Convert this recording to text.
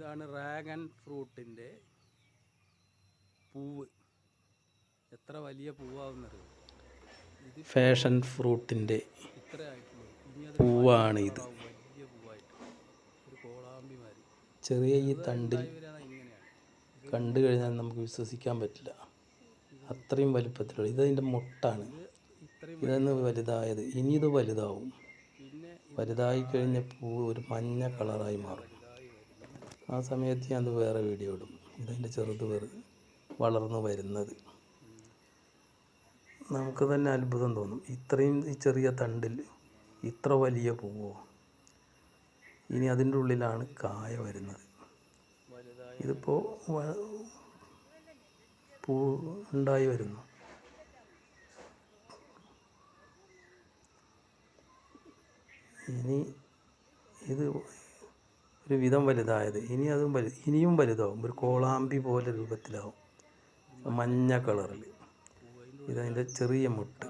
ഇതാണ് ഡ്രാഗൺ ഫ്രൂട്ടിൻ്റെ പൂവ്. എത്ര വലിയ പൂവാകുന്നറിയോ? ഇത് ഫാഷൻ ഫ്രൂട്ടിൻ്റെ പൂവാണ് ഇത്. വലിയ പൂവായിട്ട് ഒരു കോളാമ്പിമാരി ചെറിയ ഈ തണ്ടിൽ കണ്ടു കഴിഞ്ഞാൽ നമുക്ക് വിശ്വസിക്കാൻ പറ്റില്ല, അത്രയും വലിപ്പത്തിലുള്ള. ഇതതിൻ്റെ മുട്ടാണ്. ഇതൊന്ന് വലുതായത്, ഇനി ഇത് വലുതാവും. വലുതായി കഴിഞ്ഞ പൂവ് ഒരു മഞ്ഞ കളറായി മാറും. ആ സമയത്ത് ഞാൻ വേറെ വീഡിയോ ഇടും. ഇതതിൻ്റെ ചെറുത് വളർന്നു വരുന്നത് നമുക്ക് തന്നെ അത്ഭുതം തോന്നും. ഇത്രയും ഈ ചെറിയ തണ്ടിൽ ഇത്ര വലിയ പൂവോ? ഇനി അതിൻ്റെ ഉള്ളിലാണ് കായ വരുന്നത്. ഇതിപ്പോൾ പൂ ഉണ്ടായി വരുന്നു. ഇനി ഇത് ഒരു വിധം വലുതായത്, ഇനിയും വലുതാവും. ഒരു കോളാമ്പി പോലെ രൂപത്തിലാവും, മഞ്ഞ കളറിൽ. ഇതതിൻ്റെ ചെറിയ മുട്ട്.